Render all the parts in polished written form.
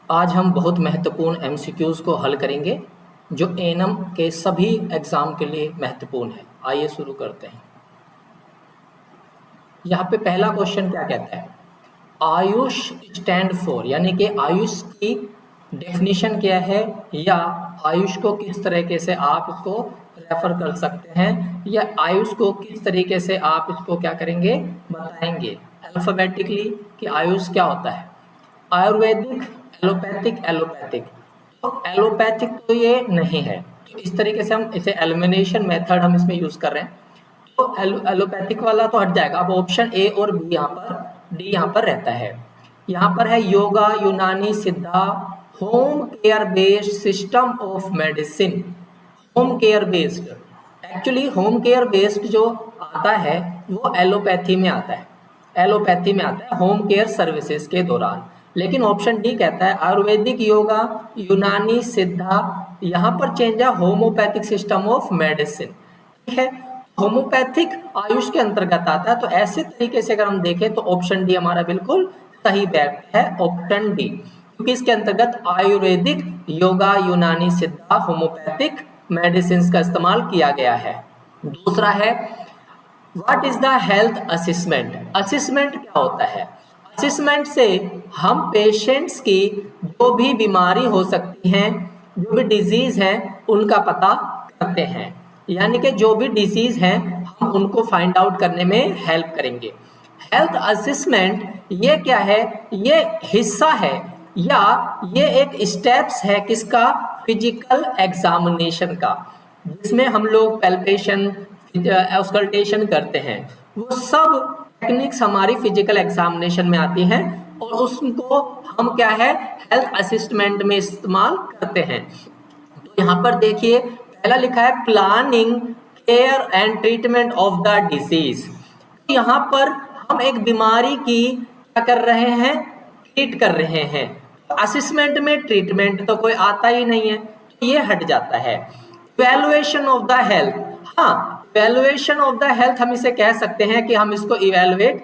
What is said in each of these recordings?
आज हम बहुत महत्वपूर्ण एमसीक्यूज को हल करेंगे जो एएनएम के सभी एग्जाम के लिए महत्वपूर्ण है। आइए शुरू करते हैं। यहाँ पे पहला क्वेश्चन क्या कहता है, आयुष स्टैंड फॉर, यानी कि आयुष की डेफिनेशन क्या है, या आयुष को किस तरीके से आप इसको रेफर कर सकते हैं, या आयुष को किस तरीके से आप इसको क्या करेंगे, बताएंगे अल्फाबेटिकली कि आयुष क्या होता है। आयुर्वेदिक, एलोपैथिक, एलोपैथिक तो एलोपैथिक तो ये नहीं है, तो इस तरीके से हम इसे एलिमिनेशन मेथड हम इसमें यूज कर रहे हैं, तो एलोपैथिक वाला तो हट जाएगा। अब ऑप्शन ए और बी यहाँ पर, डी यहाँ पर रहता है। यहाँ पर है योगा, यूनानी, सिद्धा, home care based system of medicine. Home care based, actually home care based जो आता है वो एलोपैथी में आता है, एलोपैथी में आता है होम केयर सर्विसेज के दौरान। लेकिन ऑप्शन डी कहता है आयुर्वेदिक, योगा, यूनानी, सिद्धा, यहाँ पर चेंज है होम्योपैथिक सिस्टम ऑफ मेडिसिन। ठीक है, होम्योपैथिक आयुष के अंतर्गत आता है, तो ऐसे तरीके से अगर हम देखें तो ऑप्शन डी हमारा बिल्कुल सही बैक है, ऑप्शन डी, क्योंकि इसके अंतर्गत आयुर्वेदिक, योगा, यूनानी, सिद्धा, होम्योपैथिक मेडिसिन का इस्तेमाल किया गया है। दूसरा है what is the health assessment. Assessment क्या होता है, असेसमेंट से हम पेशेंट्स की जो भी बीमारी हो सकती हैं, जो भी डिजीज है उनका पता करते हैं, यानी कि जो भी डिजीज है हम उनको फाइंड आउट करने में हेल्प करेंगे। हेल्थ असेसमेंट ये क्या है, ये हिस्सा है या ये एक स्टेप्स है किसका, फिजिकल एग्जामिनेशन का, जिसमें हम लोग पैल्पेशन, ऑस्कल्टेशन करते हैं। वो सब टेक्निक्स हमारी फिजिकल एग्जामिनेशन में आती हैं और उसको हम क्या है, हेल्थ असिस्टमेंट में इस्तेमाल करते हैं। तो यहाँ पर देखिए पहला लिखा है planning, care and treatment of the disease. यहाँ पर हम एक बीमारी की क्या कर रहे हैं, ट्रीट कर रहे हैं। असिस्मेंट में ट्रीटमेंट तो कोई आता ही नहीं है, तो ये हट जाता है। इवैल्यूएशन ऑफ द हेल्थ, हाँ इवैल्यूएशन ऑफ द हेल्थ हम इसे कह सकते हैं कि हम इसको इवैल्यूएट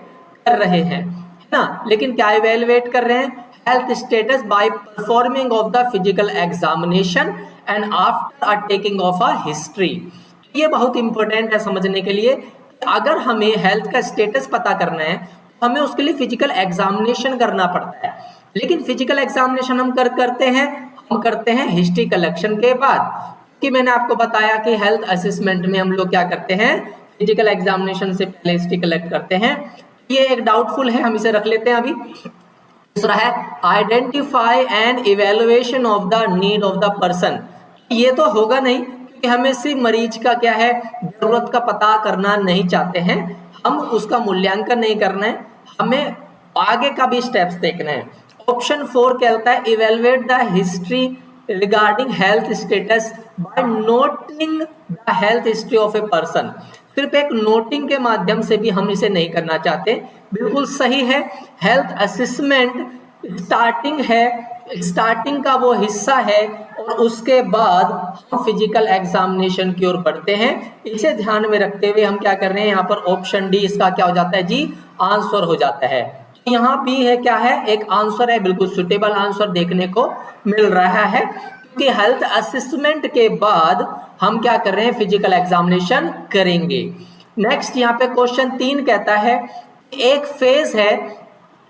कर रहे हैं, है ना। लेकिन क्या इवैल्यूएट कर रहे हैं, health status by performing of the physical examination and after a taking of a history. ये बहुत इंपॉर्टेंट है समझने के लिए, अगर हमें हेल्थ का स्टेटस पता करना है तो हमें उसके लिए फिजिकल एग्जामिनेशन करना पड़ता है। लेकिन फिजिकल एग्जामिनेशन हम करते हैं हिस्ट्री कलेक्शन के बाद, कि मैंने आपको बताया कि हेल्थ असेसमेंट में हम लोग क्या करते हैं, फिजिकल एग्जामिनेशन से पहले हिस्ट्री कलेक्ट करते हैं। ये एक डाउटफुल है, हम इसे रख लेते हैं अभी। दूसरा है identify and evaluation of the need of the person. ये तो होगा नहीं, क्योंकि हमें सिर्फ मरीज का क्या है, जरूरत का पता करना नहीं चाहते हैं, हम उसका मूल्यांकन नहीं करना है, हमें आगे का भी स्टेप्स देखना है। ऑप्शन 4 कहता है evaluate the history regarding health status bye noting the health history of a person. सिर्फ एक नोटिंग के माध्यम से भी हम इसे नहीं करना चाहते, बिल्कुल सही है। हेल्थ असेसमेंट स्टार्टिंग है, स्टार्टिंग का वो हिस्सा है और उसके बाद हम फिजिकल एग्जामिनेशन की ओर बढ़ते हैं। इसे ध्यान में रखते हुए हम क्या कर रहे हैं, यहाँ पर ऑप्शन डी इसका क्या हो जाता है जी, आंसर हो जाता है। यहाँ भी है क्या है, एक आंसर है, बिल्कुल सुटेबल आंसर देखने को मिल रहा है, क्योंकि हेल्थ असेसमेंट के बाद हम क्या कर रहे हैं, फिजिकल एग्जामिनेशन करेंगे। नेक्स्ट यहाँ पे क्वेश्चन 3 कहता है एक फेज है,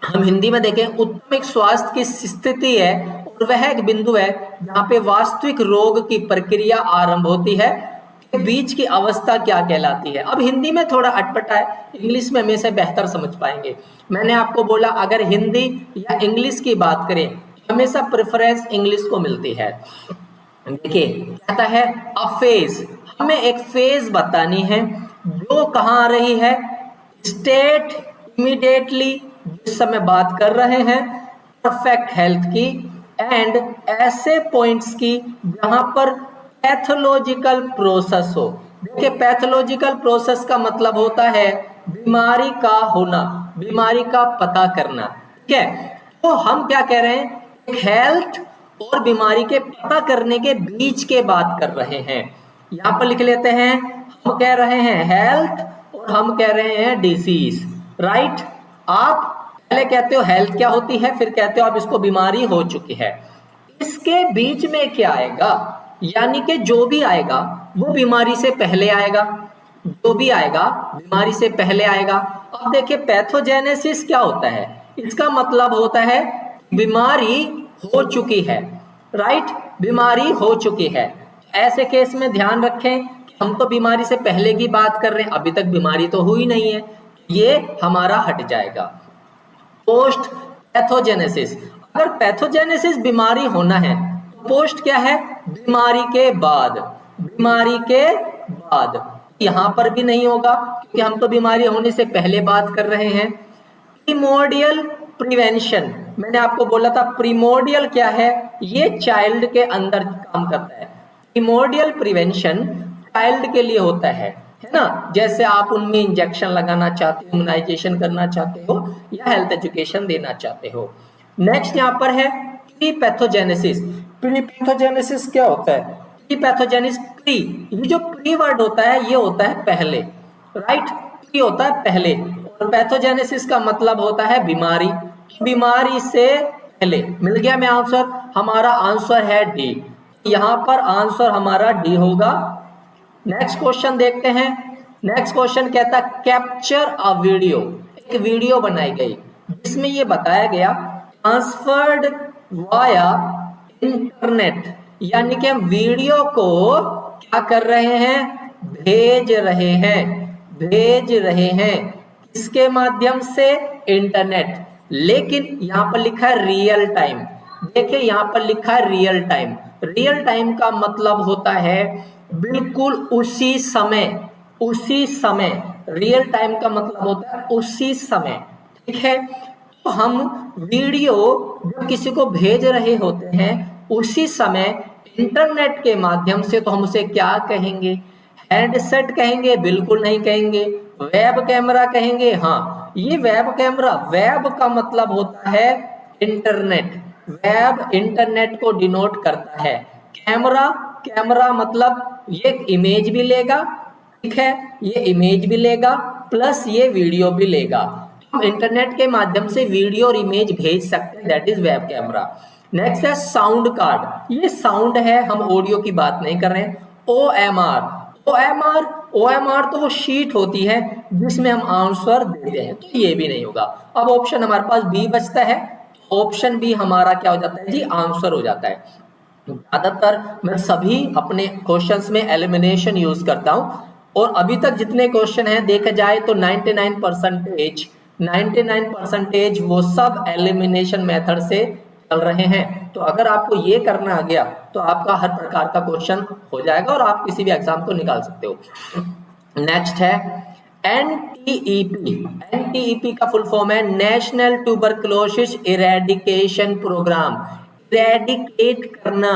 हम हिंदी में देखें उत्तम एक स्वास्थ्य की स्थिति है और वह एक बिंदु है जहाँ पे वास्तविक रोग की प्रक्रिया आरंभ होती है, के बीच की अवस्था क्या कहलाती है। अब हिंदी में थोड़ा अटपटा है, इंग्लिश में हमें से बेहतर समझ पाएंगे। मैंने आपको बोला अगर हिंदी या इंग्लिश की बात करें हमेशा प्रेफरेंस इंग्लिश को मिलती है। देखिए कहता है अ फेज, हमें एक फेज बतानी है जो कहाँ आ रही है, स्टेट इमीडिएटली जिस समय बात कर रहे हैं परफेक्ट हेल्थ की, एंड ऐसे पॉइंट्स की जहां पर पैथोलॉजिकल प्रोसेस हो। देखिए पैथोलॉजिकल प्रोसेस का मतलब होता है बीमारी का होना, बीमारी का पता करना, ठीक है। तो हम क्या कह रहे हैं, हेल्थ और बीमारी के पता करने के बीच के बात कर रहे हैं। यहाँ पर लिख लेते हैं, हम कह रहे हैं हेल्थ और हम कह रहे हैं डिजीज, राइट। आप पहले कहते हो हेल्थ क्या होती है, फिर कहते हो अब इसको बीमारी हो चुकी है। इसके बीच में क्या आएगा, यानी कि जो भी आएगा वो बीमारी से पहले आएगा, जो भी आएगा बीमारी से पहले आएगा। अब देखिए पैथोजेनेसिस क्या होता है, इसका मतलब होता है बीमारी हो चुकी है, राइट, बीमारी हो चुकी है। ऐसे केस में ध्यान रखें कि हम तो बीमारी से पहले की बात कर रहे हैं, अभी तक बीमारी तो हुई नहीं है, ये हमारा हट जाएगा। पोस्ट पैथोजेनेसिस, अगर पैथोजेनेसिस बीमारी होना है तो पोस्ट क्या है, बीमारी के बाद, बीमारी के बाद। यहां पर भी नहीं होगा क्योंकि हम तो बीमारी होने से पहले बात कर रहे हैं। प्रीमोर्डियल प्रिवेंशन, मैंने आपको बोला था प्रीमोर्डियल क्या है, ये चाइल्ड के अंदर काम करता है। प्रीमोर्डियल प्रिवेंशन चाइल्ड के लिए होता है ना, जैसे आप उनमें इंजेक्शन लगाना चाहते हो, इम्यूनाइजेशन करना चाहते हो या हेल्थ एजुकेशन देना चाहते हो। नेक्स्ट यहाँ पर है प्री पैथोजेनेसिस। प्री पैथोजेनेसिस क्या होता है, प्री पैथोजेनिस, प्री, ये जो प्री वर्ड होता है ये होता है पहले, राइट, प्री होता है पहले, और पैथोजेनेसिस का मतलब होता है बीमारी, बीमारी से पहले। मिल गया मैं आंसर, हमारा आंसर है डी, यहाँ पर आंसर हमारा डी होगा। नेक्स्ट क्वेश्चन देखते हैं। नेक्स्ट क्वेश्चन कहता है कैप्चर अ वीडियो, एक वीडियो बनाई गई जिसमें ये बताया गया ट्रांसफर्ड वाया इंटरनेट, यानी कि हम वीडियो को क्या कर रहे हैं, भेज रहे हैं, भेज रहे हैं, किसके माध्यम से, इंटरनेट। लेकिन यहाँ पर लिखा है रियल टाइम, देखिए यहाँ पर लिखा है रियल टाइम। रियल टाइम का मतलब होता है बिल्कुल उसी समय, उसी समय, रियल टाइम का मतलब होता है उसी समय, ठीक है। तो हम वीडियो जब किसी को भेज रहे होते हैं उसी समय इंटरनेट के माध्यम से, तो हम उसे क्या कहेंगे, हैंडसेट कहेंगे, बिल्कुल नहीं कहेंगे। वेब कैमरा कहेंगे, हाँ ये वेब कैमरा, वेब का मतलब होता है इंटरनेट, वेब इंटरनेट को डिनोट करता है। कैमरा, कैमरा मतलब ये इमेज भी लेगा, ठीक है, ये इमेज भी लेगा प्लस ये वीडियो भी लेगा। हम इंटरनेट के माध्यम से वीडियो और इमेज भेज सकते हैं, that is web camera. Next है साउंड कार्ड, ये साउंड है, हम ऑडियो की बात नहीं कर रहे हैं। OMR, OMR, OMR तो वो शीट होती है जिसमें हम आंसर देते हैं, तो ये भी नहीं होगा। अब ऑप्शन हमारे पास बी बचता है, ऑप्शन बी हमारा क्या हो जाता है जी, आंसर हो जाता है। ज्यादातर मैं सभी अपने क्वेश्चंस में एलिमिनेशन यूज करता हूं, और अभी तक जितने क्वेश्चन हैं देखा जाए तो 99% वो सब एलिमिनेशन मेथड से चल रहे हैं। तो अगर आपको ये करना आ गया तो आपका हर प्रकार का क्वेश्चन हो जाएगा और आप किसी भी एग्जाम को निकाल सकते हो। नेक्स्ट है NTEP, NTEP का फुल फॉर्म है national tuberculosis eradication programme. Eradicate करना,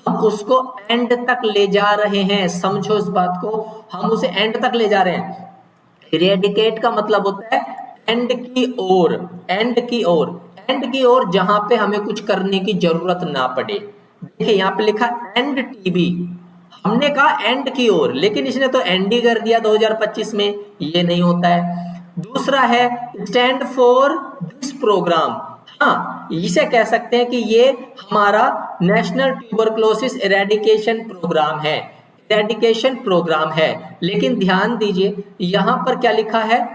हम उसको एंड तक ले जा रहे हैं, समझो इस बात को, हम उसे एंड तक ले जा रहे हैं। इरेडिकेट का मतलब होता है एंड की ओर, एंड की ओर, एंड की ओर जहां पे हमें कुछ करने की जरूरत ना पड़े। देखिए यहाँ पे लिखा एंड टीबी, हमने कहा एंड की ओर, लेकिन इसने तो एंड ही कर दिया 2025 में, ये नहीं होता है। दूसरा है स्टैंड फॉर दिस प्रोग्राम, हाँ इसे कह सकते हैं कि ये हमारा नेशनल ट्यूबरकुलोसिस इरेडिकेशन प्रोग्राम है, इरेडिकेशन प्रोग्राम है। लेकिन ध्यान दीजिए यहाँ पर क्या लिखा है,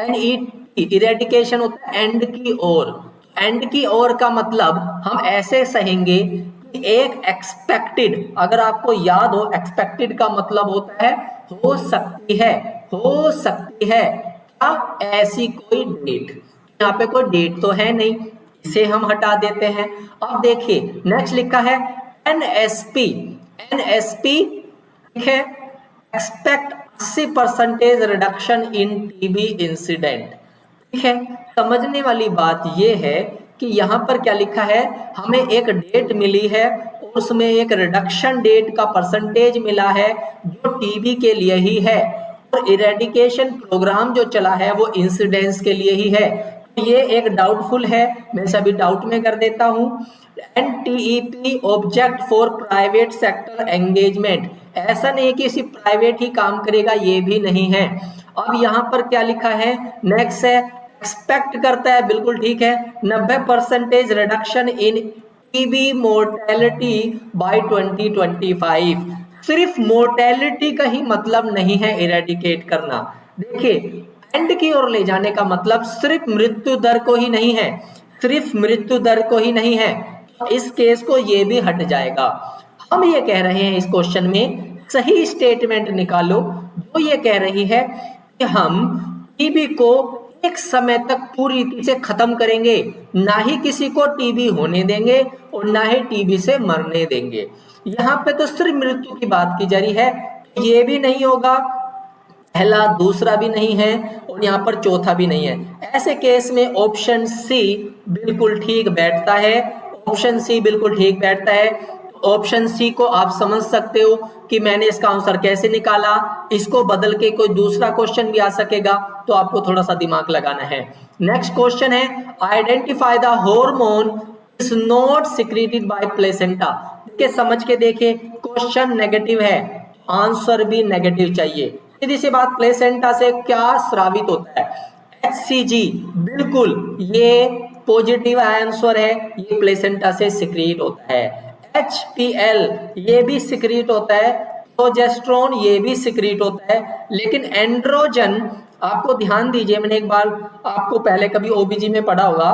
NET, इरेडिकेशन होता है एंड की ओर। एंड की ओर का मतलब हम ऐसे सहेंगे कि एक एक्सपेक्टेड, अगर आपको याद हो एक्सपेक्टेड का मतलब होता है हो सकती है, हो सकती है क्या, ऐसी कोई डेट। यहाँ पे कोई डेट तो है नहीं, इसे हम हटा देते हैं। अब देखिए नेक्स्ट लिखा है NSP, NSP ठीक है, expect 80% reduction in TB incident, ठीक है। समझने वाली बात यह है कि यहाँ पर क्या लिखा है, हमें एक डेट मिली है और उसमें एक रिडक्शन डेट का परसेंटेज मिला है जो टीबी के लिए ही है, और इरेडिकेशन प्रोग्राम जो चला है वो इंसिडेंस के लिए ही है। तो ये एक डाउटफुल है, मैं सभी डाउट में कर देता हूँ। NTEP object for private sector engagement, ऐसा नहीं कि सिर्फ प्राइवेट ही काम करेगा, ये भी नहीं है। अब यहाँ पर क्या लिखा है, नेक्स्ट है एक्सपेक्ट करता है, बिल्कुल ठीक है। 90% reduction in TB mortality by 2025। सिर्फ मोर्टेलिटी का ही मतलब नहीं है इरेडिकेट करना। देखिए, एंड की ओर ले जाने का मतलब सिर्फ मृत्यु दर को ही नहीं है, सिर्फ मृत्यु दर को ही नहीं है, इस केस को ये भी हट जाएगा। हम ये कह रहे हैं इस क्वेश्चन में सही स्टेटमेंट निकालो जो ये कह रही है कि हम टीबी को एक समय तक पूरी रीति से खत्म करेंगे, ना ही किसी को टीबी होने देंगे और ना ही टीबी से मरने देंगे। यहाँ पे तो सिर्फ मृत्यु की बात की जा रही है, ये भी नहीं होगा, पहला दूसरा भी नहीं है और यहाँ पर चौथा भी नहीं है। ऐसे केस में ऑप्शन सी बिल्कुल ठीक बैठता है, ऑप्शन सी बिल्कुल ठीक बैठता है। ऑप्शन सी को आप समझ सकते हो कि मैंने इसका आंसर कैसे निकाला, इसको बदल के कोई दूसरा क्वेश्चन भी आ सकेगा, तो आपको थोड़ा सा दिमाग लगाना है। नेक्स्ट क्वेश्चन है, identify the hormone is not secreted by placenta. देखिए समझ के देखिए, क्वेश्चन नेगेटिव है, आंसर भी नेगेटिव चाहिए। सीधी सी बात, प्लेसेंटा से क्या स्रावित होता है? HCG, बिल्कुल ये पॉजिटिव आंसर है, ये प्लेसेंटा से सिक्रीट होता है। HPL ये भी सिक्रीट होता है, प्रोजेस्टेरोन ये भी सिक्रीट होता है, लेकिन एंड्रोजन, आपको ध्यान दीजिए, मैंने एक बार आपको पहले कभी ओबीजी में पढ़ा होगा,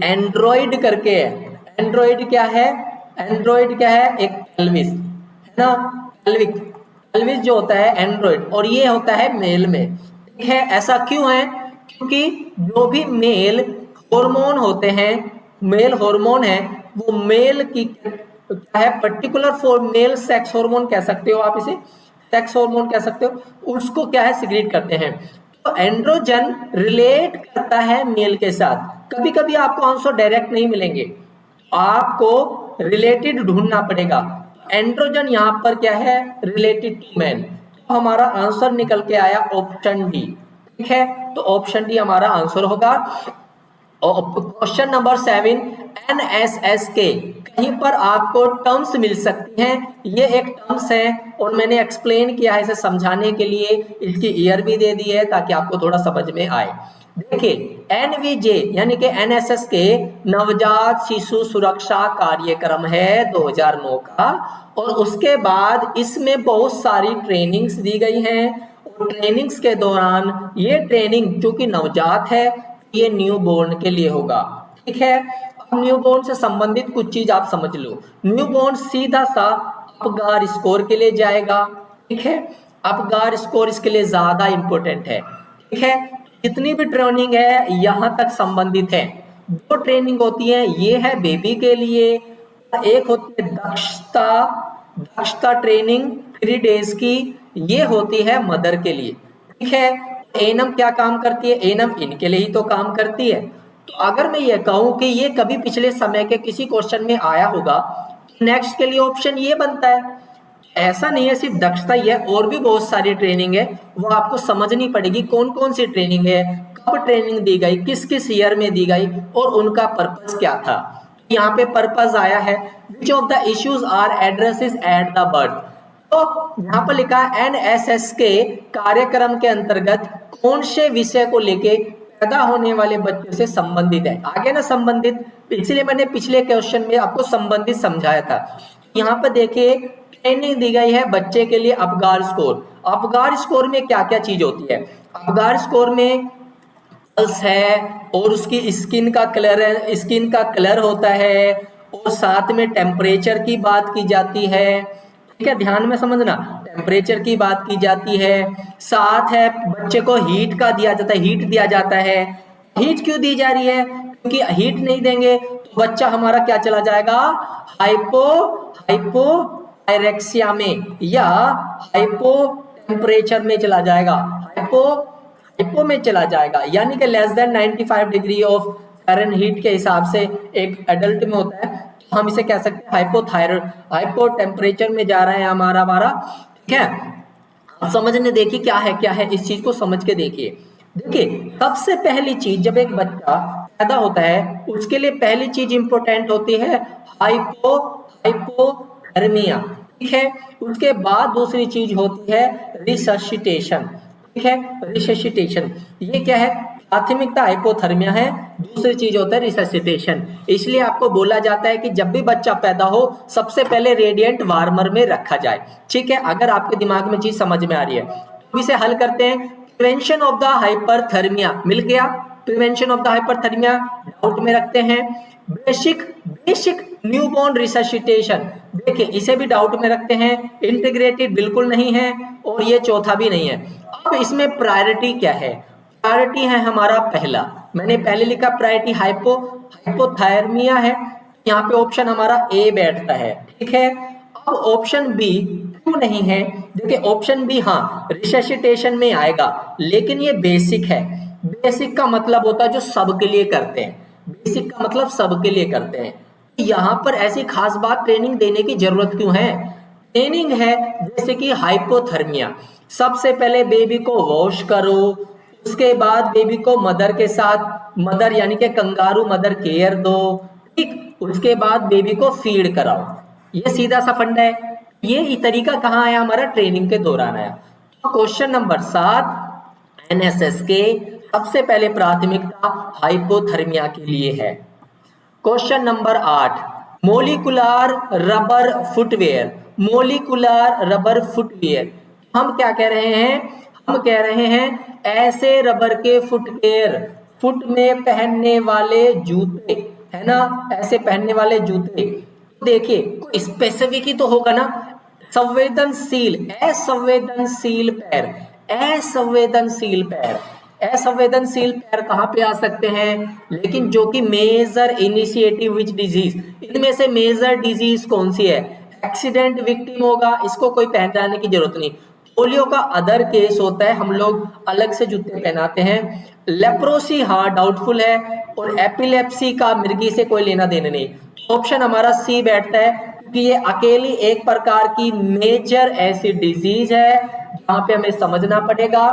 एंड्रॉइड करके है। एंड्रॉइड क्या है? एंड्रॉइड क्या है? एक पेल्विस है ना, पेल्विक, पेल्विस जो होता है एंड्रॉइड, और ये होता है मेल में। ठीक है, ऐसा क्यों है? क्योंकि जो भी मेल हार्मोन होते हैं, मेल हार्मोन है, वो मेल की क्या है, particular for male sex hormone कह सकते हो आप इसे, सेक्स हार्मोन कह सकते हो, उसको क्या है, सिक्रीट करते हैं। तो एंड्रोजन रिलेट करता है मेल के साथ। कभी कभी आपको आंसर डायरेक्ट नहीं मिलेंगे, आपको रिलेटेड ढूंढना पड़ेगा। एंड्रोजन यहाँ पर क्या है, रिलेटेड टू मेल। तो हमारा आंसर निकल के आया ऑप्शन डी। ठीक है, तो ऑप्शन डी हमारा आंसर होगा। क्वेश्चन नंबर 7, NSSK, कहीं पर आपको टर्म्स मिल सकती हैं, ये एक टर्म्स है और मैंने एक्सप्लेन किया है इसे समझाने के लिए, इसकी ईयर भी दे दी है ताकि आपको थोड़ा समझ में आए। देखिए, NVJ यानी कि NSSK नवजात शिशु सुरक्षा कार्यक्रम है 2009 का, और उसके बाद इसमें बहुत सारी ट्रेनिंग्स दी गई हैं, और ट्रेनिंग्स के दौरान ये ट्रेनिंग चूंकि नवजात है, ये न्यूबॉर्न के लिए होगा। ठीक है, अब न्यूबॉर्न से संबंधित कुछ चीज आप समझ लो। न्यूबॉर्न सीधा सा अपगार स्कोर के लिए जाएगा। ठीक है, अपगार स्कोर इसके लिए ज्यादा इंपॉर्टेंट है। ठीक है, जितनी भी ट्रेनिंग है यहाँ तक संबंधित है। दो ट्रेनिंग होती है, ये है बेबी के लिए, एक होती है दक्षता ट्रेनिंग 3 डेज की, ये होती है मदर के लिए। ठीक है, एनम क्या काम करती है? एनम इनके लिए ही तो काम करती है। तो अगर मैं ये कहूं कि ये कभी पिछले समय के किसी क्वेश्चन में आया होगा, नेक्स्ट के लिए ऑप्शन ये बनता है। ऐसा नहीं है सिर्फ दक्षता ही है, और भी बहुत सारी ट्रेनिंग है, वो आपको समझनी पड़ेगी कौन कौन सी ट्रेनिंग है, कब ट्रेनिंग दी गई, किस किस ईयर में दी गई और उनका पर्पस क्या था। यहाँ पे पर्पस आया है, which of the issues are addresses at the birth. तो यहाँ पर लिखा है NSS के कार्यक्रम के अंतर्गत कौन से विषय को लेके पैदा होने वाले बच्चों से संबंधित है। आगे ना संबंधित, इसलिए मैंने पिछले क्वेश्चन में आपको संबंधित समझाया था। यहाँ पर देखिए, ट्रेनिंग दी गई है बच्चे के लिए अपगार स्कोर। अपगार स्कोर में क्या क्या चीज होती है? अपगार स्कोर में पल्स है, और उसकी स्किन का कलर है, स्किन का कलर होता है, और साथ में टेम्परेचर की बात की जाती है। ठीक है, ध्यान में समझना, टेम्परेचर की बात की जाती है, साथ है बच्चे को हीट का दिया जाता है, हीट दिया जाता है। हीट क्यों दी जा रही है? क्योंकि हीट नहीं देंगे तो बच्चा हमारा क्या चला जाएगा, हाइपोथायरेक्सिया में या हाइपो टेम्परेचर में चला जाएगा, हाइपो में चला जाएगा, यानी कि less than 95 degree of Fahrenheit के हिसाब से एक एडल्ट में होता है, हम इसे कह सकते हैं हाइपोथायरॉइड, हाइपो टेम्परेचर में जा रहा है हमारा। ठीक है, अब समझने देखिए क्या है, इस चीज को समझ के देखिए। देखिए, सबसे पहली चीज, जब एक बच्चा पैदा होता है उसके लिए पहली चीज इंपॉर्टेंट होती है हाइपोथर्मिया। ठीक है, उसके बाद दूसरी चीज होती है रिससिटेशन। ठीक है, रिससिटेशन ये क्या है? प्राथमिकता हाइपोथर्मिया है, दूसरी चीज होता है रिससिटेशन। इसलिए आपको बोला जाता है कि जब भी बच्चा पैदा हो सबसे पहले रेडिएंट वार्मर में रखा जाए। ठीक है, अगर आपके दिमाग में चीज समझ में आ रही है तो इसे हल करते हैं। प्रिवेंशन ऑफ द हाइपरथर्मिया मिल गया, prevention of the hyperthermia doubt में रखते हैं। बेसिक न्यूबॉर्न रिससिटेशन, देखिए इसे भी डाउट में रखते हैं। इंटीग्रेटेड बिल्कुल नहीं है और ये चौथा भी नहीं है। अब इसमें प्रायोरिटी क्या है? प्रायोरिटी है हमारा पहला, मैंने पहले लिखा प्रायोरिटी हाइपोथर्मिया है, यहाँ पे ऑप्शन हमारा ए बैठता है। ठीक है, अब ऑप्शन बी क्यों नहीं है? देखिए ऑप्शन बी हाँ रिससिटेशन में आएगा, लेकिन ये बेसिक है। बेसिक का मतलब होता है जो सबके लिए करते हैं, बेसिक का मतलब सबके लिए करते हैं। यहाँ पर ऐसी खास बात ट्रेनिंग देने की जरूरत क्यों है? ट्रेनिंग है जैसे कि हाइपोथर्मिया, सबसे पहले बेबी को वॉश करो, उसके बाद बेबी को मदर के साथ, मदर यानी कि कंगारू मदर केयर दो, ठीक, उसके बाद बेबी को फीड कराओ। ये सीधा सा फंडा है। ये तरीका कहाँ आया? हमारा ट्रेनिंग के दौरान आया। तो क्वेश्चन नंबर 7 एनएसएस के सबसे पहले प्राथमिकता हाइपोथर्मिया के लिए है। Question number 8 molecular rubber footwear, molecular rubber footwear हम क्या कह रहे हैं? हम कह रहे हैं ऐसे रबर के फुटवेयर, फुट में पहनने वाले जूते, है ना, ऐसे पहनने वाले जूते। देखिए कोई स्पेसिफिक ही तो होगा ना, संवेदनशील, असंवेदनशील पैर, असंवेदनशील पैर, असंवेदनशील पैर कहाँ पे आ सकते हैं? लेकिन जो कि मेजर इनिशिएटिव विच डिजीज, इनमें से मेजर डिजीज कौन सी है? एक्सीडेंट विक्टिम होगा, इसको कोई पहचानने की जरूरत नहीं। पोलियो का अदर केस होता है, हम लोग अलग से जूते पहनाते हैं। लेप्रोसी हाँ डाउटफुल है, और एपिलेप्सी का मिर्गी से कोई लेना देना नहीं। ऑप्शन हमारा सी बैठता है, क्योंकि ये अकेली एक प्रकार की मेजर ऐसी डिजीज है जहाँ पे हमें समझना पड़ेगा।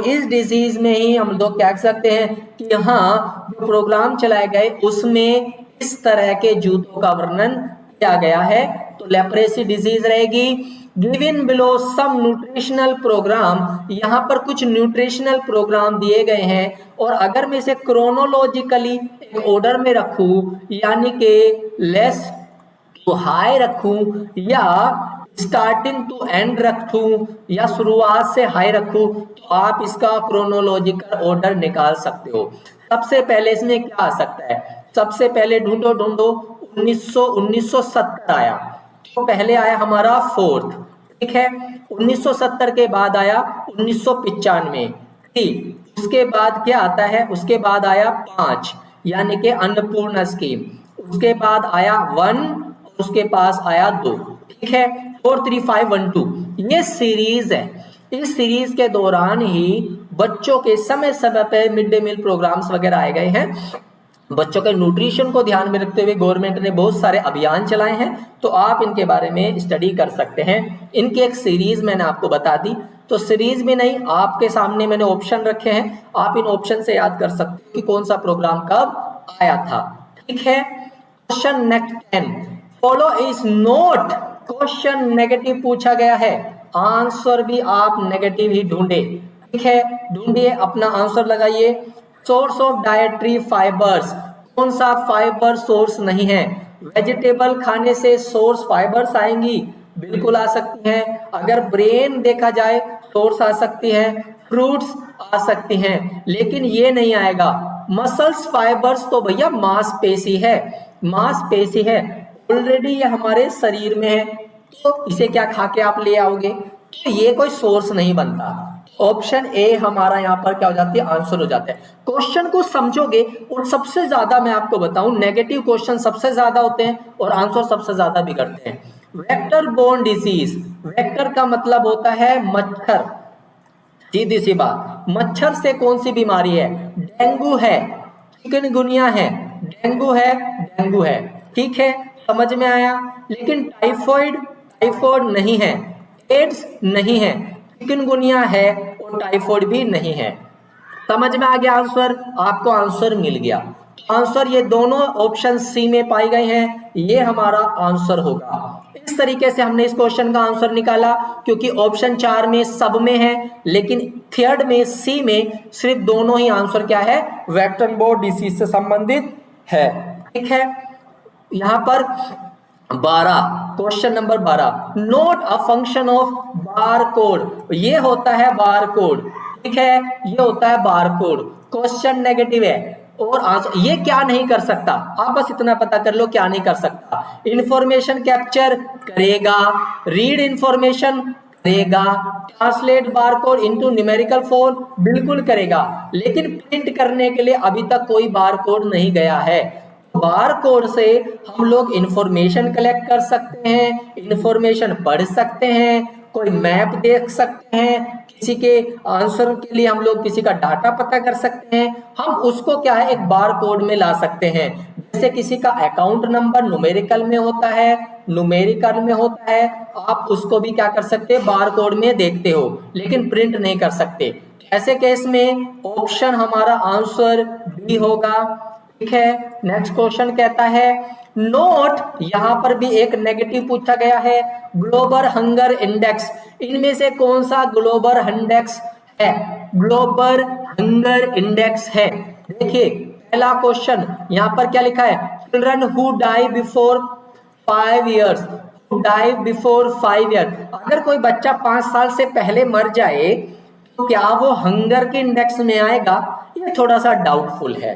इस डिजीज में ही हम लोग क्या कह सकते हैं कि हाँ जो प्रोग्राम चलाए गए उसमें इस तरह के जूतों का वर्णन किया गया है। तो लेप्रेसी डिजीज रहेगी। गिवन बिलो सम न्यूट्रिशनल प्रोग्राम, यहाँ पर कुछ न्यूट्रिशनल प्रोग्राम दिए गए हैं, और अगर मैं इसे क्रोनोलॉजिकली एक ऑर्डर में रखूं, यानी कि लेस टू हाई रखूं या स्टार्टिंग टू एंड रखूं या शुरुआत से हाई रखूं, तो आप इसका क्रोनोलॉजिकल ऑर्डर निकाल सकते हो। सबसे पहले इसमें क्या आ सकता है? सबसे पहले ढूंढो 1970 आया, तो पहले आया हमारा फोर्थ, ठीक है। 1970 के बाद आया 1995, ठीक। उसके बाद क्या आता है? उसके बाद आया 5 यानी कि अन्नपूर्णा स्कीम। उसके बाद आया 1, उसके पास आया 2, ठीक है। 4 3 5 1 2 ये सीरीज है। इस सीरीज के दौरान ही बच्चों के समय समय पे मिड डे मील प्रोग्राम्स वगैरह आए गए हैं। बच्चों के न्यूट्रिशन को ध्यान में रखते हुए गवर्नमेंट ने बहुत सारे अभियान चलाए हैं, तो आप इनके बारे में स्टडी कर सकते हैं। इनकी एक सीरीज मैंने आपको बता दी, तो सीरीज में नहीं, आपके सामने मैंने ऑप्शन रखे हैं, आप इन ऑप्शन से याद कर सकते हैं कि कौन सा प्रोग्राम कब आया था, ठीक है। Question next 10 follow is note, question negative पूछा गया है, आंसर भी आप नेगेटिव ही ढूंढे, ठीक है। ढूंढिए, अपना आंसर लगाइए। सोर्स ऑफ डायट्री फाइबर्स, कौन सा फाइबर सोर्स नहीं है? वेजिटेबल खाने से सोर्स फाइबर्स आएंगी, बिल्कुल आ सकती हैं। अगर ब्रेन देखा जाए सोर्स आ सकती है, फ्रूट्स आ सकती हैं, लेकिन ये नहीं आएगा। मसल्स फाइबर्स तो भैया मांसपेशी है, मांसपेशी है, ऑलरेडी ये हमारे शरीर में है, तो इसे क्या खा के आप ले आओगे? तो ये कोई सोर्स नहीं बनता। ऑप्शन ए हमारा यहाँ पर क्या हो जाती है? आंसर हो जाता है। क्वेश्चन को समझोगे, और सबसे ज्यादा मैं आपको बताऊं नेगेटिव क्वेश्चन सबसे ज्यादा होते हैं और आंसर सबसे ज्यादा बिगड़ते हैं। वेक्टर बोर्न डिजीज, वेक्टर का मतलब होता है मच्छर, सीधी सी बात, मच्छर से कौन सी बीमारी है? डेंगू है, चिकनगुनिया है, डेंगू है, डेंगू है, ठीक है, समझ में आया। लेकिन टाइफॉइड, टाइफॉइड नहीं है, एड्स नहीं है, चिकनगुनिया है और टाइफॉइड भी नहीं है। समझ में आ गया आंसर? आपको आंसर मिल गया। आंसर ये दोनों ऑप्शन सी में पाए गए हैं, ये हमारा आंसर होगा। इस तरीके से हमने इस क्वेश्चन का आंसर निकाला, क्योंकि ऑप्शन 4 में सब में है, लेकिन थर्ड में सी में सिर्फ दोनों ही आंसर क्या है, वेक्टर बोर्ड डिसीज से संबंधित है। ठीक है, यहां पर 12, question number 12, note a function of bar code, ये होता है बार कोड। ठीक है, ये होता है बार कोड। क्वेश्चन नेगेटिव है और आंसर ये क्या नहीं कर सकता, आप बस इतना पता कर लो क्या नहीं कर सकता। इंफॉर्मेशन कैप्चर करेगा, रीड इंफॉर्मेशन करेगा, translate bar code into numerical form बिल्कुल करेगा, लेकिन प्रिंट करने के लिए अभी तक कोई बार कोड नहीं गया है। बार कोड से हम लोग इंफॉर्मेशन कलेक्ट कर सकते हैं, इंफॉर्मेशन पढ़ सकते हैं, कोई मैप देख सकते हैं, किसी के आंसर के लिए हम लोग किसी का डाटा पता कर सकते हैं, हम उसको क्या है एक बार कोड में ला सकते हैं। जैसे किसी का अकाउंट नंबर न्यूमेरिकल में होता है, न्यूमेरिकल में होता है, आप उसको भी क्या कर सकते हैं बार कोड में देखते हो, लेकिन प्रिंट नहीं कर सकते। ऐसे केस में ऑप्शन हमारा आंसर बी होगा। ठीक है, नेक्स्ट क्वेश्चन कहता है नोट, यहां पर भी एक नेगेटिव पूछा गया है, ग्लोबल हंगर इंडेक्स, इनमें से कौन सा ग्लोबल इंडेक्स है, ग्लोबल हंगर इंडेक्स है। देखिए पहला क्वेश्चन यहां पर क्या लिखा है, children who die before 5 years, die before 5 year, अगर कोई बच्चा 5 साल से पहले मर जाए तो क्या वो हंगर के इंडेक्स में आएगा, ये थोड़ा सा डाउटफुल है।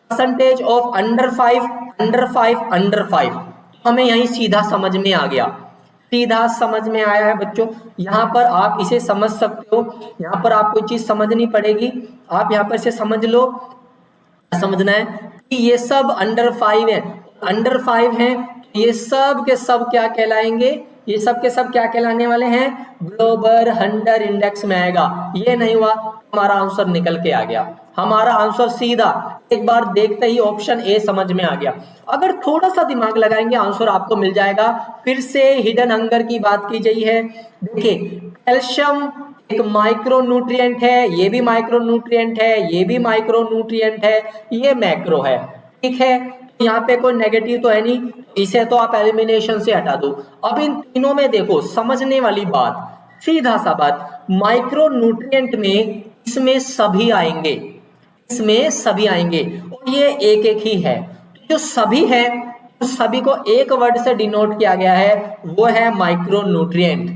Percentage of under 5, under 5, under 5, हमें यही सीधा समझ में आ गया, सीधा समझ में आया है बच्चों। यहाँ पर आप इसे समझ सकते हो, यहाँ पर आपको चीज समझनी पड़ेगी, आप यहाँ पर इसे समझ लो। समझना है कि ये सब अंडर 5 है, अंडर 5 है, ये सब के सब क्या कहलाएंगे, ये सब के सब क्या कहलाने वाले हैं, ग्लोबल हंगर इंडेक्स में आएगा। ये नहीं हुआ, हमारा आंसर निकल के आ गया, हमारा आंसर सीधा एक बार देखते ही ऑप्शन ए समझ में आ गया। अगर थोड़ा सा दिमाग लगाएंगे आंसर आपको मिल जाएगा। फिर से हिडन हंगर की बात की गई है। देखिए कैल्शियम एक माइक्रो न्यूट्रिएंट है, ये भी माइक्रो न्यूट्रिएंट है, ये भी माइक्रो न्यूट्रिएंट है, ये मैक्रो है। ठीक है, यहाँ पे कोई नेगेटिव तो है नहीं, इसे तो आप एलिमिनेशन से हटा दो। अब इन तीनों में देखो समझने वाली बात, सीधा सा बात, माइक्रो न्यूट्रिएंट में इसमें सभी आएंगे, इसमें सभी आएंगे और ये एक एक ही है। जो सभी है उस सभी को एक वर्ड से डिनोट किया गया है, वो है माइक्रो न्यूट्रिएंट।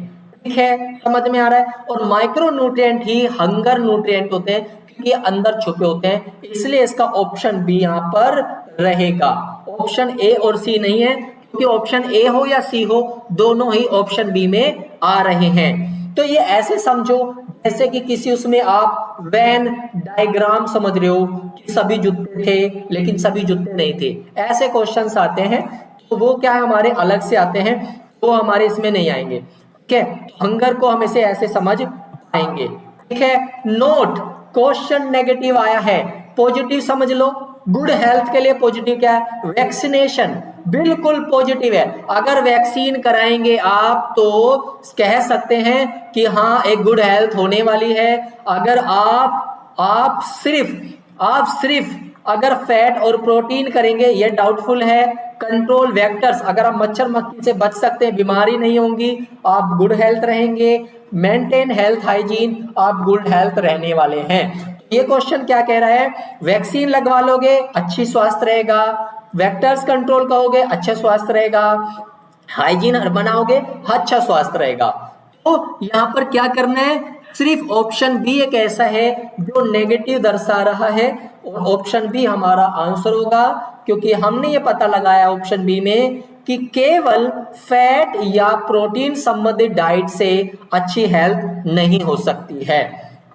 ठीक है, समझ में आ रहा है। और माइक्रो न्यूट्रिएंट ही हंगर न्यूट्रिएंट होते हैं, क्योंकि अंदर छुपे होते हैं, इसलिए इसका ऑप्शन बी यहाँ पर रहेगा। ऑप्शन ए और सी नहीं है, क्योंकि ऑप्शन ए हो या सी हो दोनों ही ऑप्शन बी में आ रहे हैं। तो ये ऐसे समझो जैसे कि किसी उसमें आप वैन डायग्राम समझ रहे हो कि सभी जूते थे लेकिन सभी जूते नहीं थे, ऐसे क्वेश्चंस आते हैं, तो वो क्या है हमारे अलग से आते हैं, वो हमारे इसमें नहीं आएंगे। ठीक है, हंगर को हम इसे ऐसे समझ पाएंगे। ठीक है, नोट क्वेश्चन नेगेटिव आया है, पॉजिटिव समझ लो। गुड हेल्थ के लिए पॉजिटिव क्या है, वैक्सीनेशन, बिल्कुल पॉजिटिव है। अगर वैक्सीन कराएंगे आप तो कह सकते हैं कि हाँ एक गुड हेल्थ होने वाली है। अगर आप सिर्फ अगर फैट और प्रोटीन करेंगे ये डाउटफुल है। कंट्रोल वेक्टर्स, अगर आप मच्छर मक्खी से बच सकते हैं, बीमारी नहीं होंगी, आप गुड हेल्थ रहेंगे। मेंटेन हेल्थ हाइजीन, आप गुड हेल्थ रहने वाले हैं। ये क्वेश्चन क्या कह रहा है, वैक्सीन लगवा लोगे अच्छी स्वास्थ्य रहेगा, वेक्टर्स कंट्रोल करोगे अच्छा स्वास्थ्य रहेगा, हाइजीन बनाओगे अच्छा स्वास्थ्य रहेगा। तो यहाँ पर क्या करना है, सिर्फ ऑप्शन बी एक ऐसा है जो नेगेटिव दर्शा रहा है और ऑप्शन बी हमारा आंसर होगा, क्योंकि हमने ये पता लगाया ऑप्शन बी में कि केवल फैट या प्रोटीन संबंधित डाइट से अच्छी हेल्थ नहीं हो सकती है।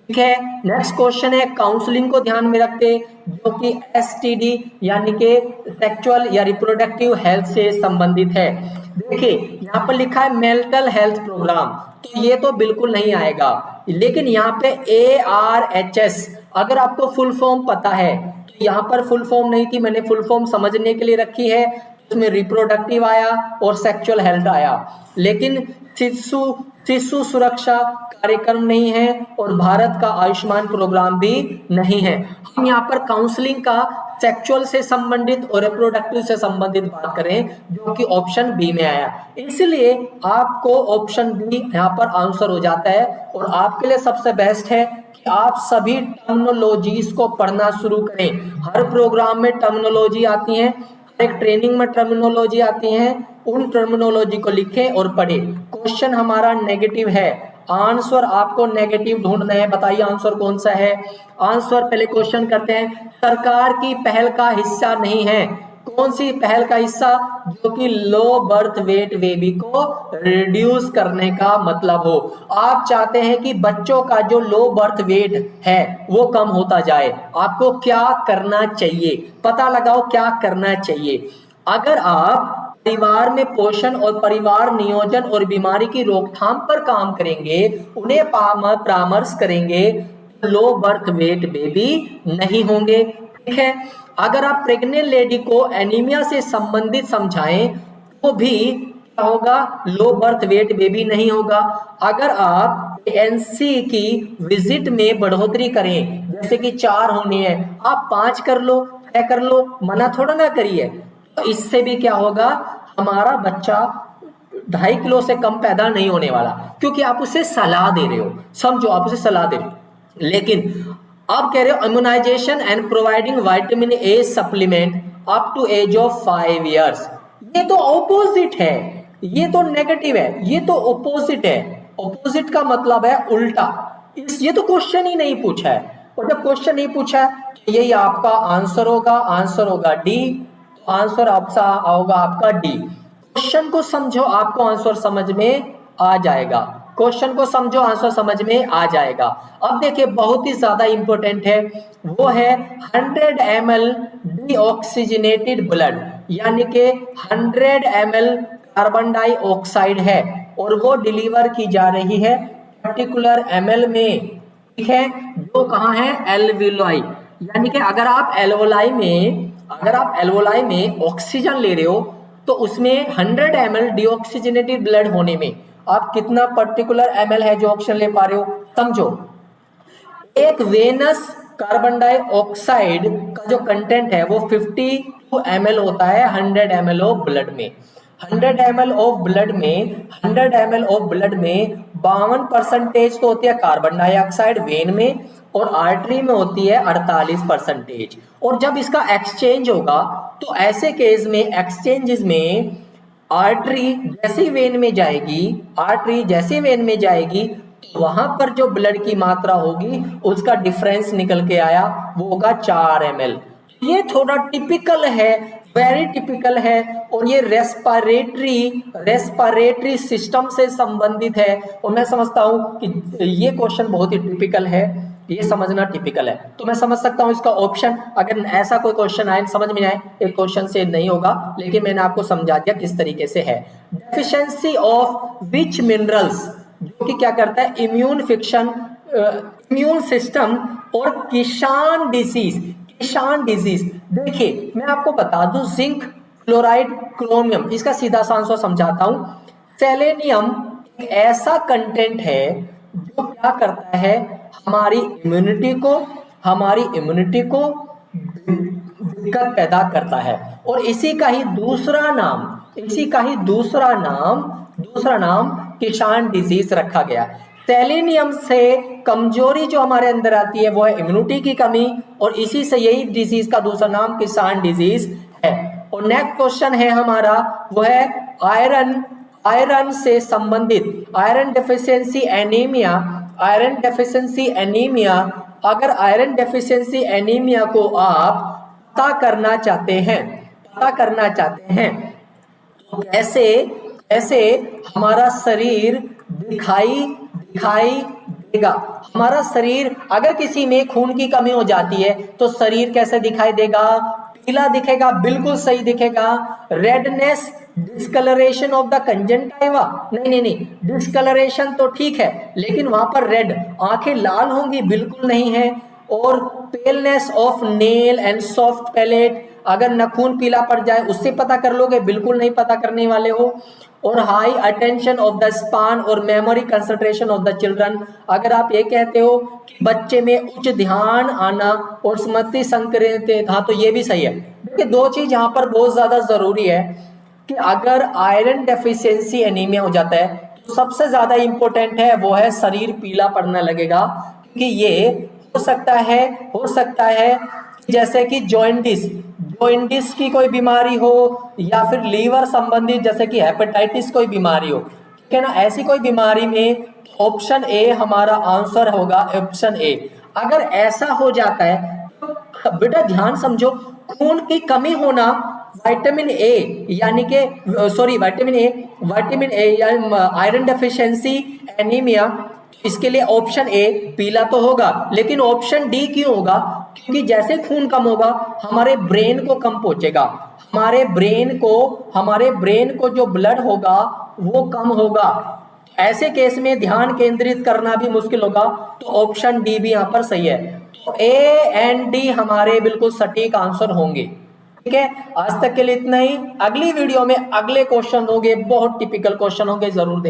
ठीक है, नेक्स्ट क्वेश्चन है काउंसलिंग को ध्यान में रखते, जो कि एसटीडी यानी कि सेक्सुअल या रिप्रोडक्टिव हेल्थ से संबंधित है। देखिए यहाँ पर लिखा है मेंटल हेल्थ प्रोग्राम, तो ये तो बिल्कुल नहीं आएगा, लेकिन यहाँ पे ARHS अगर आपको फुल फॉर्म पता है, तो यहाँ पर फुल फॉर्म नहीं थी, मैंने फुल फॉर्म समझने के लिए रखी है। उसमें रिप्रोडक्टिव आया और सेक्सुअल हेल्थ आया, लेकिन शिशु सुरक्षा कार्यक्रम नहीं है और भारत का आयुष्मान प्रोग्राम भी नहीं है। हम यहाँ पर काउंसलिंग का सेक्सुअल से संबंधित और रिप्रोडक्टिव से संबंधित बात करें, जो कि ऑप्शन बी में आया, इसलिए आपको ऑप्शन बी यहाँ पर आंसर हो जाता है। और आपके लिए सबसे बेस्ट है कि आप सभी टर्मिनोलॉजीज को पढ़ना शुरू करें। हर प्रोग्राम में टर्मिनोलॉजी आती है, एक ट्रेनिंग में टर्मिनोलॉजी आती है, उन टर्मिनोलॉजी को लिखें और पढ़ें। क्वेश्चन हमारा नेगेटिव है, आंसर आपको नेगेटिव ढूंढना है। बताइए आंसर कौन सा है। आंसर पहले क्वेश्चन करते हैं, सरकार की पहल का हिस्सा नहीं है। कौन सी पहल का हिस्सा? जो कि लो बर्थ वेट बेबी को रिड्यूस करने का मतलब हो। आप चाहते हैं कि बच्चों का जो लो बर्थ वेट है वो कम होता जाए। आपको क्या करना चाहिए? पता लगाओ क्या करना चाहिए। अगर आप परिवार में पोषण और परिवार नियोजन और बीमारी की रोकथाम पर काम करेंगे, उन्हें परामर्श करेंगे, लो बर्थ वेट बेबी नहीं होंगे। ठीक है, अगर आप प्रेग्नेंट लेडी को एनीमिया से संबंधित समझाएं तो भी क्या होगा? लो बर्थ वेट बेबी नहीं होगा। अगर आप एएनसी की विजिट में बढ़ोतरी करें, जैसे कि 4 होनी है, आप 5 कर लो, 6 कर लो, मना थोड़ा ना करिए, तो इससे भी क्या होगा? हमारा बच्चा 2.5 किलो से कम पैदा नहीं होने वाला, क्योंकि आप उसे सलाह दे रहे हो। समझो, आप उसे सलाह दे रहे हो। लेकिन आप कह रहे हो immunisation and providing vitamin A supplement up to age of 5 years, ये तो ऑपोजिट है, ये तो नेगेटिव है, ये तो ऑपोजिट है। ऑपोजिट का मतलब है उल्टा। ये तो क्वेश्चन ही नहीं पूछा है, और जब क्वेश्चन नहीं पूछा है तो यही आपका आंसर होगा। आंसर होगा डी, आंसर आपका होगा आपका डी। क्वेश्चन को समझो, आपको आंसर समझ में आ जाएगा। क्वेश्चन को समझो, आंसर समझ में आ जाएगा। अब देखिए बहुत ही ज्यादा इंपॉर्टेंट है, वो है 100 ml डीऑक्सीजनेटेड ब्लड, यानी कि 100 ml कार्बन डाइऑक्साइड है और वो डिलीवर की जा रही है पर्टिकुलर ml में। ठीक है, जो कहाँ है? एल्वियोलाई। यानी कि अगर आप एल्वोलाई में ऑक्सीजन ले रहे हो तो उसमें 100 ml डीऑक्सीजनेटेड ब्लड होने में आप कितना पर्टिकुलर ml है जो ऑक्सीजन ले पा रहे हो? समझो, एक वेनस कार्बन डाइऑक्साइड का जो कंटेंट है वो 52 ml होता है 100 ml ऑफ ब्लड में। 100 ml ऑफ ब्लड में 100 ml ऑफ ब्लड में 52% तो होती है कार्बन डाइऑक्साइड वेन में, और आर्टरी में होती है 48%। और जब इसका एक्सचेंज होगा तो ऐसे केस में एक्सचेंजेस में आर्टरी जैसी वेन में जाएगी, तो वहां पर जो ब्लड की मात्रा होगी उसका डिफरेंस निकल के आया, वो होगा 4 ml। ये थोड़ा टिपिकल है, वेरी टिपिकल है, और ये रेस्पिरेटरी सिस्टम से संबंधित है। और मैं समझता हूं कि ये क्वेश्चन बहुत ही टिपिकल है, ये समझना टिपिकल है। तो मैं समझ सकता हूं इसका ऑप्शन, अगर ऐसा कोई क्वेश्चन आए समझ में आए, एक क्वेश्चन से नहीं होगा, लेकिन मैंने आपको समझा दिया किस तरीके से है। डेफिशिएंसी ऑफ विच मिनरल्स, जो कि क्या करता है? इम्यून सिस्टम और किसान डिजीज। देखिए मैं आपको बता दूं, जिंक, फ्लोराइड, क्रोमियम, इसका सीधा सा आंसर समझाता हूं। सेलेनियम एक ऐसा कंटेंट है जो क्या करता है? हमारी इम्यूनिटी को दिक्कत पैदा करता है। और इसी का ही दूसरा नाम किसान डिजीज रखा गया। सेलेनियम से कमजोरी जो हमारे अंदर आती है वो है इम्यूनिटी की कमी, और इसी से यही डिजीज का दूसरा नाम किसान डिजीज है। और नेक्स्ट क्वेश्चन है हमारा, वो है आयरन से संबंधित, आयरन डेफिशिएंसी एनीमिया। अगर आयरन डेफिशिएंसी एनीमिया को आप पता करना चाहते हैं तो कैसे हमारा शरीर दिखाई देगा? हमारा शरीर, अगर किसी में खून की कमी हो जाती है तो शरीर कैसे दिखाई देगा? पीला दिखेगा, बिल्कुल सही दिखेगा। Redness, discolouration of the conjunctiva, नहीं, डिस्कलरेशन तो ठीक है, लेकिन वहां पर रेड, आंखें लाल होंगी, बिल्कुल नहीं है। और paleness of nail and soft palate, अगर नाखून पीला पड़ जाए उससे पता कर लोगे, बिल्कुल नहीं पता करने वाले हो। और high attention of the span और memory concentration of the children, अगर आप ये कहते हो कि बच्चे में उच्च ध्यान आना और स्मृति संक्रियता, हाँ तो ये भी सही है। देखिए दो चीज यहाँ पर बहुत ज्यादा जरूरी है कि अगर आयरन डेफिशिएंसी एनीमिया हो जाता है तो सबसे ज्यादा इंपॉर्टेंट है वो है शरीर पीला पड़ने लगेगा, क्योंकि ये हो सकता है जैसे कि जॉइंटिस की कोई बीमारी हो या फिर लीवर संबंधित जैसे कि हेपेटाइटिस कोई बीमारी हो, ठीक है ना, ऐसी कोई बीमारी में ऑप्शन ए हमारा आंसर होगा, ऑप्शन ए। अगर ऐसा हो जाता है तो बेटा ध्यान समझो, खून की कमी होना विटामिन ए यानी कि विटामिन ए या आयरन डेफिशिएंसी एनीमिया, इसके लिए ऑप्शन ए पीला तो होगा, लेकिन ऑप्शन डी क्यों होगा? क्योंकि जैसे खून कम होगा हमारे ब्रेन को कम पहुंचेगा, हमारे ब्रेन को जो ब्लड होगा वो कम होगा, ऐसे केस में ध्यान केंद्रित करना भी मुश्किल होगा, तो ऑप्शन डी भी यहाँ पर सही है। तो ए एंड डी हमारे बिल्कुल सटीक आंसर होंगे। ठीक है, आज तक के लिए इतना ही। अगली वीडियो में अगले क्वेश्चन होंगे, बहुत टिपिकल क्वेश्चन होंगे, जरूर देखें।